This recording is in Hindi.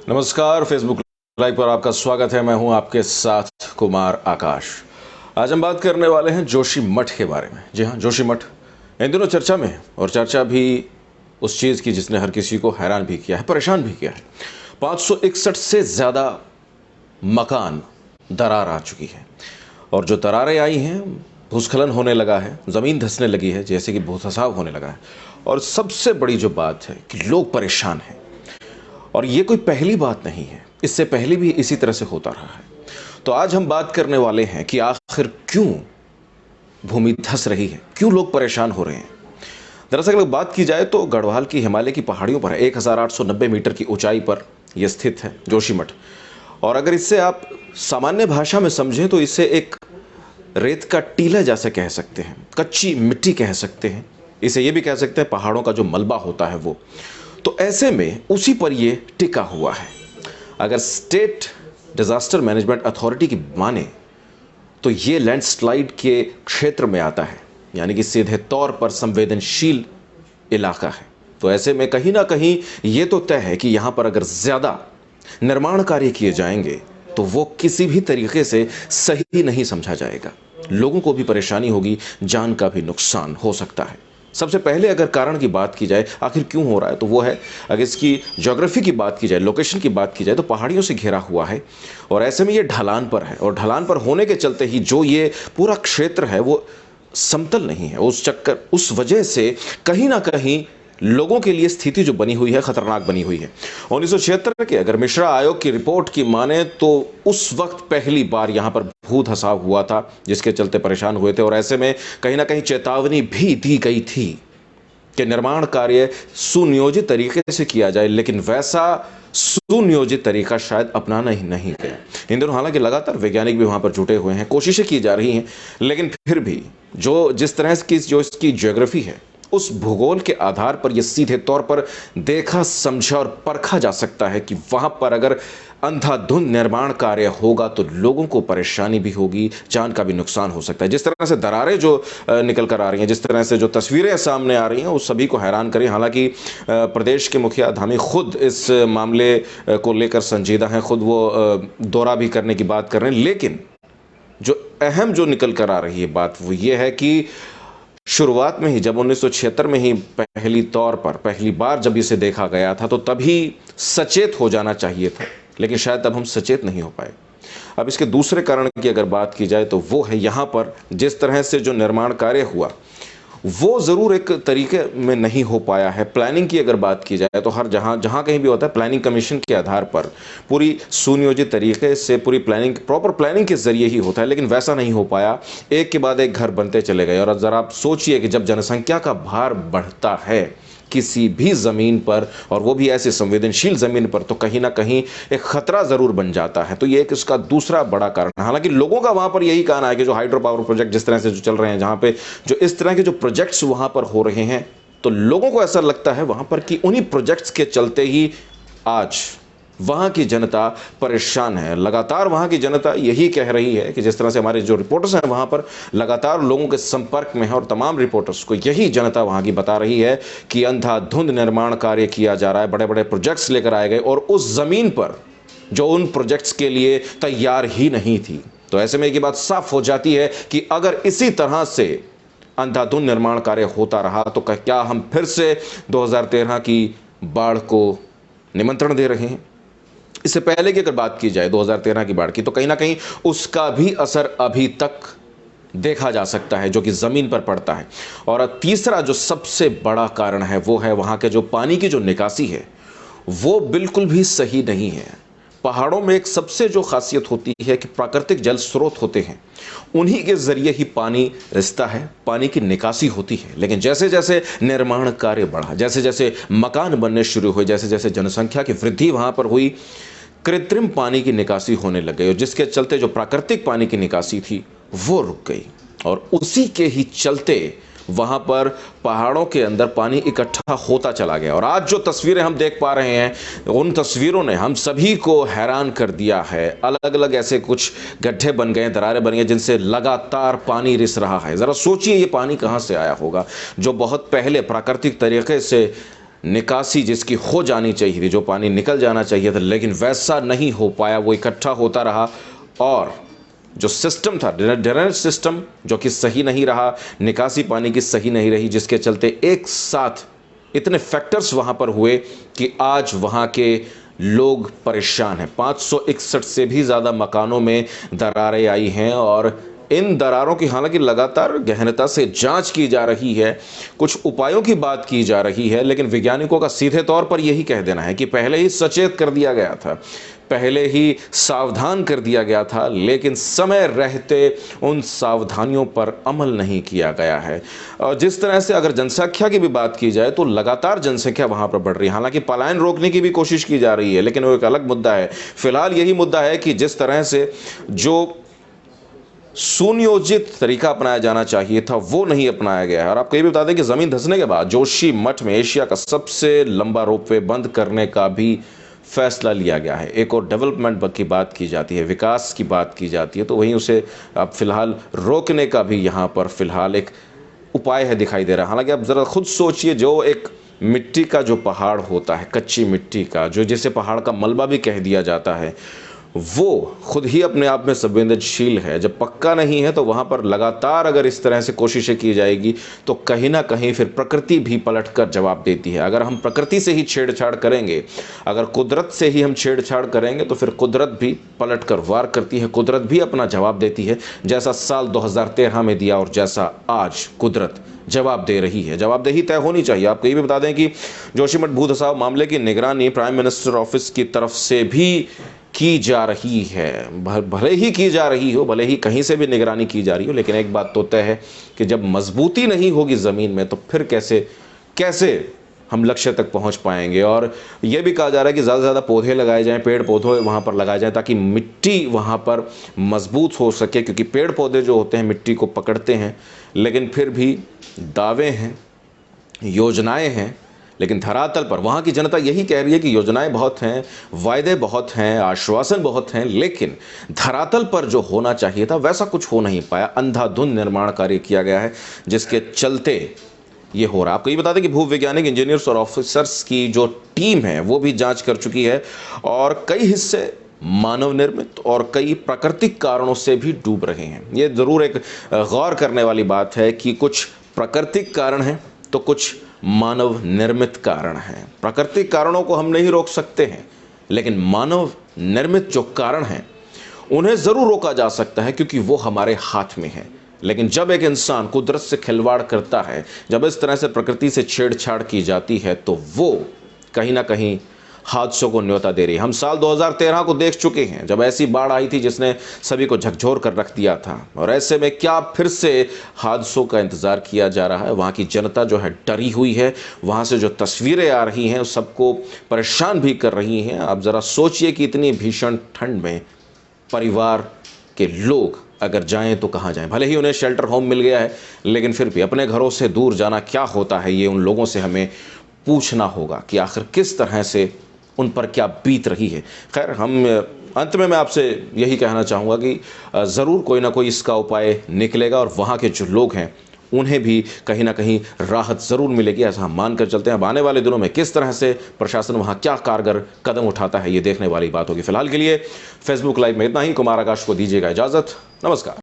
नमस्कार, फेसबुक लाइव पर आपका स्वागत है। मैं हूं आपके साथ कुमार आकाश। आज हम बात करने वाले हैं जोशी मठ के बारे में। जी हां, जोशी मठ इन दिनों चर्चा में है और चर्चा भी उस चीज़ की जिसने हर किसी को हैरान भी किया है, परेशान भी किया है। 561 से ज़्यादा मकान दरार आ चुकी है और जो दरारें आई हैं, भूस्खलन होने लगा है, ज़मीन धंसने लगी है, जैसे कि भूधसाव होने लगा है। और सबसे बड़ी जो बात है कि लोग परेशान हैं और ये कोई पहली बात नहीं है, इससे पहले भी इसी तरह से होता रहा है। तो आज हम बात करने वाले हैं कि आखिर क्यों भूमि धंस रही है, क्यों लोग परेशान हो रहे हैं। दरअसल अगर बात की जाए तो गढ़वाल की हिमालय की पहाड़ियों पर है, 1890 मीटर की ऊंचाई पर यह स्थित है जोशीमठ। और अगर इससे आप सामान्य भाषा में समझें तो इसे एक रेत का टीला जैसे कह सकते हैं, कच्ची मिट्टी कह सकते हैं, इसे ये भी कह सकते हैं पहाड़ों का जो मलबा होता है वो। तो ऐसे में उसी पर ये टिका हुआ है। अगर स्टेट डिजास्टर मैनेजमेंट अथॉरिटी की माने तो ये लैंडस्लाइड के क्षेत्र में आता है, यानी कि सीधे तौर पर संवेदनशील इलाका है। तो ऐसे में कहीं ना कहीं ये तो तय है कि यहां पर अगर ज्यादा निर्माण कार्य किए जाएंगे तो वो किसी भी तरीके से सही नहीं समझा जाएगा, लोगों को भी परेशानी होगी, जान का भी नुकसान हो सकता है। सबसे पहले अगर कारण की बात की जाए आखिर क्यों हो रहा है, तो वो है अगर इसकी ज्योग्राफी की बात की जाए, लोकेशन की बात की जाए, तो पहाड़ियों से घिरा हुआ है और ऐसे में ये ढलान पर है। और ढलान पर होने के चलते ही जो ये पूरा क्षेत्र है वो समतल नहीं है। उस वजह से कहीं ना कहीं लोगों के लिए स्थिति जो बनी हुई है खतरनाक बनी हुई है। 1976 के अगर मिश्रा आयोग की रिपोर्ट की माने तो उस वक्त पहली बार यहां पर भू धसाव हुआ था, जिसके चलते परेशान हुए थे। और ऐसे में कहीं ना कहीं चेतावनी भी दी गई थी कि निर्माण कार्य सुनियोजित तरीके से किया जाए, लेकिन वैसा सुनियोजित तरीका शायद अपनाना ही नहीं गया। इन दिनों हालांकि लगातार वैज्ञानिक भी वहां पर जुटे हुए हैं, कोशिशें की जा रही हैं, लेकिन फिर भी जिस तरह की जो इसकी ज्योग्राफी है, उस भूगोल के आधार पर यह सीधे तौर पर देखा, समझा और परखा जा सकता है कि वहां पर अगर अंधाधुंध निर्माण कार्य होगा तो लोगों को परेशानी भी होगी, जान का भी नुकसान हो सकता है। जिस तरह से दरारें जो निकल कर आ रही हैं, जिस तरह से जो तस्वीरें सामने आ रही हैं, उस सभी को हैरान करें। हालांकि प्रदेश के मुखिया धामी खुद इस मामले को लेकर संजीदा हैं, खुद वो दौरा भी करने की बात कर रहे हैं। लेकिन जो अहम जो निकल कर आ रही है बात वो ये है कि शुरुआत में ही जब 1976 में ही पहली बार जब इसे देखा गया था तो तभी सचेत हो जाना चाहिए था, लेकिन शायद तब हम सचेत नहीं हो पाए। अब इसके दूसरे कारण की अगर बात की जाए तो वो है यहाँ पर जिस तरह से जो निर्माण कार्य हुआ वो ज़रूर एक तरीके में नहीं हो पाया है। प्लानिंग की अगर बात की जाए तो हर जहाँ कहीं भी होता है प्लानिंग कमीशन के आधार पर पूरी सुनियोजित तरीके से पूरी प्लानिंग, प्रॉपर प्लानिंग के जरिए ही होता है, लेकिन वैसा नहीं हो पाया। एक के बाद एक घर बनते चले गए। और ज़रा आप सोचिए कि जब जनसंख्या का भार बढ़ता है किसी भी ज़मीन पर, और वो भी ऐसे संवेदनशील ज़मीन पर, तो कहीं ना कहीं एक ख़तरा ज़रूर बन जाता है। तो ये एक इसका दूसरा बड़ा कारण है। हालांकि लोगों का वहाँ पर यही कहना है कि जो हाइड्रो पावर प्रोजेक्ट जिस तरह से जो चल रहे हैं, जहाँ पे जो इस तरह के जो प्रोजेक्ट्स वहाँ पर हो रहे हैं, तो लोगों को ऐसा लगता है वहाँ पर कि उन्हीं प्रोजेक्ट्स के चलते ही आज वहाँ की जनता परेशान है। लगातार वहाँ की जनता यही कह रही है कि जिस तरह से हमारे जो रिपोर्टर्स हैं वहाँ पर लगातार लोगों के संपर्क में हैं, और तमाम रिपोर्टर्स को यही जनता वहाँ की बता रही है कि अंधाधुंध निर्माण कार्य किया जा रहा है, बड़े बड़े प्रोजेक्ट्स लेकर आए गए और उस ज़मीन पर जो उन प्रोजेक्ट्स के लिए तैयार ही नहीं थी। तो ऐसे में एक बात साफ हो जाती है कि अगर इसी तरह से अंधाधुंध निर्माण कार्य होता रहा तो क्या हम फिर से 2013 की बाढ़ को निमंत्रण दे रहे हैं। इससे पहले की अगर बात की जाए 2013 की बाढ़ की, तो कहीं ना कहीं उसका भी असर अभी तक देखा जा सकता है जो कि ज़मीन पर पड़ता है। और तीसरा जो सबसे बड़ा कारण है वो है वहाँ के जो पानी की जो निकासी है वो बिल्कुल भी सही नहीं है। पहाड़ों में एक सबसे जो खासियत होती है कि प्राकृतिक जल स्रोत होते हैं, उन्हीं के जरिए ही पानी रिसता है, पानी की निकासी होती है। लेकिन जैसे जैसे निर्माण कार्य बढ़ा, जैसे जैसे मकान बनने शुरू हुए, जैसे जैसे जनसंख्या की वृद्धि वहाँ पर हुई, कृत्रिम पानी की निकासी होने लग गई और जिसके चलते जो प्राकृतिक पानी की निकासी थी वो रुक गई। और उसी के ही चलते वहाँ पर पहाड़ों के अंदर पानी इकट्ठा होता चला गया। और आज जो तस्वीरें हम देख पा रहे हैं उन तस्वीरों ने हम सभी को हैरान कर दिया है। अलग अलग ऐसे कुछ गड्ढे बन गए, दरारें बन गई जिनसे लगातार पानी रिस रहा है। ज़रा सोचिए ये पानी कहाँ से आया होगा जो बहुत पहले प्राकृतिक तरीके से निकासी जिसकी हो जानी चाहिए थी, जो पानी निकल जाना चाहिए था, लेकिन वैसा नहीं हो पाया, वो इकट्ठा होता रहा। और जो सिस्टम था, ड्रेनेज सिस्टम, जो कि सही नहीं रहा, निकासी पानी की सही नहीं रही, जिसके चलते एक साथ इतने फैक्टर्स वहाँ पर हुए कि आज वहाँ के लोग परेशान हैं। 561 से भी ज़्यादा मकानों में दरारें आई हैं और इन दरारों की हालांकि लगातार गहनता से जांच की जा रही है, कुछ उपायों की बात की जा रही है, लेकिन वैज्ञानिकों का सीधे तौर पर यही कह देना है कि पहले ही सचेत कर दिया गया था, पहले ही सावधान कर दिया गया था, लेकिन समय रहते उन सावधानियों पर अमल नहीं किया गया है। और जिस तरह से अगर जनसंख्या की भी बात की जाए तो लगातार जनसंख्या वहाँ पर बढ़ रही है। हालांकि पलायन रोकने की भी कोशिश की जा रही है, लेकिन वो एक अलग मुद्दा है। फिलहाल यही मुद्दा है कि जिस तरह से जो सुनियोजित तरीका अपनाया जाना चाहिए था वो नहीं अपनाया गया है। और आपको ये भी बता दें कि ज़मीन धंसने के बाद जोशीमठ में एशिया का सबसे लंबा रोपवे बंद करने का भी फैसला लिया गया है। एक और डेवलपमेंट की बात की जाती है, विकास की बात की जाती है, तो वहीं उसे अब फिलहाल रोकने का भी यहाँ पर फिलहाल एक उपाय है दिखाई दे रहा है। हालांकि आप ज़रा खुद सोचिए, जो एक मिट्टी का जो पहाड़ होता है, कच्ची मिट्टी का, जो जिसे पहाड़ का मलबा भी कह दिया जाता है, वो खुद ही अपने आप में संवेदनशील है। जब पक्का नहीं है तो वहाँ पर लगातार अगर इस तरह से कोशिशें की जाएगी तो कहीं ना कहीं फिर प्रकृति भी पलट कर जवाब देती है। अगर हम प्रकृति से ही छेड़छाड़ करेंगे, अगर कुदरत से ही हम छेड़छाड़ करेंगे, तो फिर कुदरत भी पलट कर वार करती है, कुदरत भी अपना जवाब देती है, जैसा साल 2013 में दिया और जैसा आज कुदरत जवाब दे रही है। जवाबदेही तय होनी चाहिए। आपको ये भी बता दें कि जोशीमठ भू धसाव मामले की निगरानी प्राइम मिनिस्टर ऑफिस की तरफ से भी की जा रही है। भले ही की जा रही हो, भले ही कहीं से भी निगरानी की जा रही हो, लेकिन एक बात तो तय है कि जब मजबूती नहीं होगी ज़मीन में तो फिर कैसे हम लक्ष्य तक पहुंच पाएंगे। और यह भी कहा जा रहा है कि ज़्यादा से ज़्यादा पौधे लगाए जाएं, पेड़ पौधे वहाँ पर लगाए जाएं, ताकि मिट्टी वहाँ पर मजबूत हो सके, क्योंकि पेड़ पौधे जो होते हैं मिट्टी को पकड़ते हैं। लेकिन फिर भी दावे हैं, योजनाएं हैं, लेकिन धरातल पर वहाँ की जनता यही कह रही है कि योजनाएं बहुत हैं, वायदे बहुत हैं, आश्वासन बहुत हैं, लेकिन धरातल पर जो होना चाहिए था वैसा कुछ हो नहीं पाया। अंधाधुंध निर्माण कार्य किया गया है, जिसके चलते ये हो रहा है। आपको ये बता दें कि भूवैज्ञानिक इंजीनियर्स और ऑफिसर्स की जो टीम है वो भी जांच कर चुकी है और कई हिस्से मानव निर्मित और कई प्राकृतिक कारणों से भी डूब रहे हैं। ये ज़रूर एक गौर करने वाली बात है कि कुछ प्राकृतिक कारण हैं तो कुछ मानव निर्मित कारण हैं। प्राकृतिक कारणों को हम नहीं रोक सकते हैं, लेकिन मानव निर्मित जो कारण हैं उन्हें ज़रूर रोका जा सकता है, क्योंकि वो हमारे हाथ में है। लेकिन जब एक इंसान कुदरत से खिलवाड़ करता है, जब इस तरह से प्रकृति से छेड़छाड़ की जाती है, तो वो कहीं ना कहीं हादसों को न्योता दे रही है। हम साल 2013 को देख चुके हैं, जब ऐसी बाढ़ आई थी जिसने सभी को झकझोर कर रख दिया था। और ऐसे में क्या फिर से हादसों का इंतज़ार किया जा रहा है? वहाँ की जनता जो है डरी हुई है, वहाँ से जो तस्वीरें आ रही हैं सबको परेशान भी कर रही हैं। आप ज़रा सोचिए कि इतनी भीषण ठंड में परिवार के लोग अगर जाएं तो कहाँ जाएं? भले ही उन्हें शेल्टर होम मिल गया है, लेकिन फिर भी अपने घरों से दूर जाना क्या होता है, ये उन लोगों से हमें पूछना होगा कि आखिर किस तरह से उन पर क्या बीत रही है। खैर, हम अंत में मैं आपसे यही कहना चाहूँगा कि ज़रूर कोई ना कोई इसका उपाय निकलेगा और वहाँ के जो लोग हैं उन्हें भी कहीं ना कहीं राहत ज़रूर मिलेगी, ऐसा हम मान कर चलते हैं। अब आने वाले दिनों में किस तरह से प्रशासन वहाँ क्या कारगर कदम उठाता है, ये देखने वाली बात होगी। फिलहाल के लिए फेसबुक लाइव में इतना ही। कुमार आकाश को दीजिएगा इजाज़त। नमस्कार।